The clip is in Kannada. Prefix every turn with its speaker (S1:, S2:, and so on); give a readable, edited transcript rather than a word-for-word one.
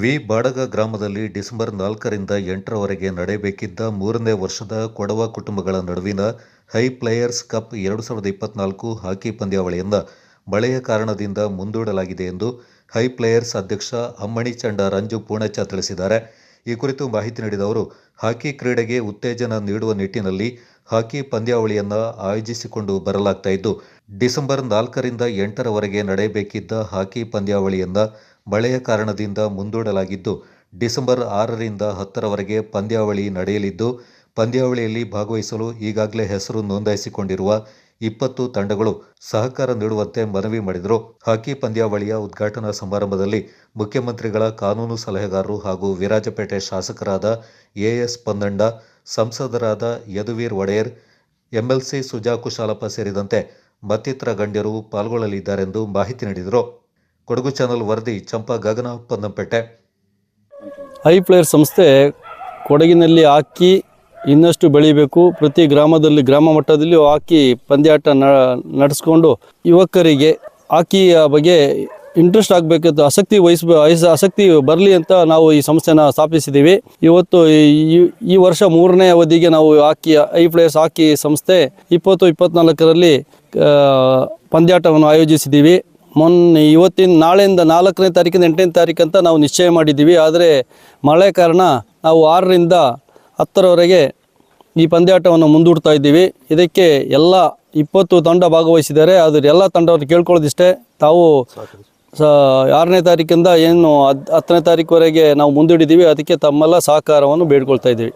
S1: ವಿ ಬಾಡಗ ಗ್ರಾಮದಲ್ಲಿ ಡಿಸೆಂಬರ್ 4ರಿಂದ 8ರವರೆಗೆ ನಡೆಯಬೇಕಿದ್ದ 3ನೇ ವರ್ಷದ ಕೊಡವ ಕುಟುಂಬಗಳ ನಡುವಿನ ಹೈ ಪ್ಲೇಯರ್ಸ್ ಕಪ್ 2024 ಹಾಕಿ ಪಂದ್ಯಾವಳಿಯನ್ನು ಮಳೆಯ ಕಾರಣದಿಂದ ಮುಂದೂಡಲಾಗಿದೆ ಎಂದು ಹೈ ಪ್ಲೇಯರ್ಸ್ ಅಧ್ಯಕ್ಷ ಅಮ್ಮಣಿ ಚಂಡ ರಂಜು ಪೂಣಚ್ಚ ತಿಳಿಸಿದ್ದಾರೆ. ಈ ಕುರಿತು ಮಾಹಿತಿ ನೀಡಿದ ಅವರು, ಹಾಕಿ ಕ್ರೀಡೆಗೆ ಉತ್ತೇಜನ ನೀಡುವ ನಿಟ್ಟಿನಲ್ಲಿ ಹಾಕಿ ಪಂದ್ಯಾವಳಿಯನ್ನು ಆಯೋಜಿಸಿಕೊಂಡು ಬರಲಾಗ್ತಾ ಇದ್ದು, ಡಿಸೆಂಬರ್ 4ರಿಂದ 8ರವರೆಗೆ ನಡೆಯಬೇಕಿದ್ದ ಹಾಕಿ ಪಂದ್ಯಾವಳಿಯನ್ನು ಮಳೆಯ ಕಾರಣದಿಂದ ಮುಂದೂಡಲಾಗಿದ್ದು, ಡಿಸೆಂಬರ್ 6ರಿಂದ 10ರವರೆಗೆ ಪಂದ್ಯಾವಳಿ ನಡೆಯಲಿದ್ದು, ಪಂದ್ಯಾವಳಿಯಲ್ಲಿ ಭಾಗವಹಿಸಲು ಈಗಾಗಲೇ ಹೆಸರು ನೋಂದಾಯಿಸಿಕೊಂಡಿರುವ 20 ತಂಡಗಳು ಸಹಕಾರ ನೀಡುವಂತೆ ಮನವಿ ಮಾಡಿದರು. ಹಾಕಿ ಪಂದ್ಯಾವಳಿಯ ಉದ್ಘಾಟನಾ ಸಮಾರಂಭದಲ್ಲಿ ಮುಖ್ಯಮಂತ್ರಿಗಳ ಕಾನೂನು ಸಲಹೆಗಾರರು ಹಾಗೂ ವಿರಾಜಪೇಟೆ ಶಾಸಕರಾದ ಎಎಸ್ ಪೊನ್ನಣ್ಣ, ಸಂಸದರಾದ ಯದುವೀರ್ ಒಡೆಯರ್, ಎಂಎಲ್ಸಿ ಸುಜಾ ಕುಶಾಲಪ್ಪ ಸೇರಿದಂತೆ ಮತ್ತಿತರ ಗಣ್ಯರು ಪಾಲ್ಗೊಳ್ಳಲಿದ್ದಾರೆಂದು ಮಾಹಿತಿ ನೀಡಿದರು. ಕೊಡಗು ಚಾನಲ್ ವರದಿ ಚಂಪಾ ಗಗನ, ಪೊನ್ನಂಪೇಟೆ.
S2: ಹೈ ಪ್ಲೇಯರ್ ಸಂಸ್ಥೆ ಕೊಡಗಿನಲ್ಲಿ ಹಾಕಿ ಇನ್ನಷ್ಟು ಬೆಳೀಬೇಕು. ಪ್ರತಿ ಗ್ರಾಮದಲ್ಲಿ, ಗ್ರಾಮ ಮಟ್ಟದಲ್ಲಿಯೂ ಹಾಕಿ ಪಂದ್ಯಾಟ ನಡೆಸ್ಕೊಂಡು ಯುವಕರಿಗೆ ಹಾಕಿಯ ಬಗ್ಗೆ ಇಂಟ್ರೆಸ್ಟ್ ಆಗಬೇಕಂತ ಆಸಕ್ತಿ ಬರಲಿ ಅಂತ ನಾವು ಈ ಸಂಸ್ಥೆನ ಸ್ಥಾಪಿಸಿದ್ದೀವಿ. ಇವತ್ತು ಈ ವರ್ಷ 3ನೇ ಅವಧಿಗೆ ನಾವು ಹೈ ಪ್ಲೇಯರ್ಸ್ ಹಾಕಿ ಸಂಸ್ಥೆ 2024ರಲ್ಲಿ ಪಂದ್ಯಾಟವನ್ನು ಆಯೋಜಿಸಿದ್ದೀವಿ. ನಾಳೆಯಿಂದ 4ನೇ ತಾರೀಕಿಂದ 8ನೇ ತಾರೀಕು ಅಂತ ನಾವು ನಿಶ್ಚಯ ಮಾಡಿದ್ದೀವಿ. ಆದರೆ ಮಳೆ ಕಾರಣ ನಾವು 6ರಿಂದ 10ರವರೆಗೆ ಈ ಪಂದ್ಯಾಟವನ್ನು ಮುಂದೂಡ್ತಾ ಇದ್ದೀವಿ. ಇದಕ್ಕೆ ಎಲ್ಲ 20 ತಂಡ ಭಾಗವಹಿಸಿದ್ದಾರೆ. ಆದರೆ ಎಲ್ಲ ತಂಡವನ್ನು ಕೇಳ್ಕೊಳ್ಳೋದಿಷ್ಟೇ, ತಾವು 6ನೇ ತಾರೀಕಿಂದ 10ನೇ ತಾರೀಕುವರೆಗೆ ನಾವು ಮುಂದೂಡಿದ್ದೀವಿ. ಅದಕ್ಕೆ ತಮ್ಮೆಲ್ಲ ಸಹಕಾರವನ್ನು ಬೇಡ್ಕೊಳ್ತಾ ಇದ್ದೀವಿ.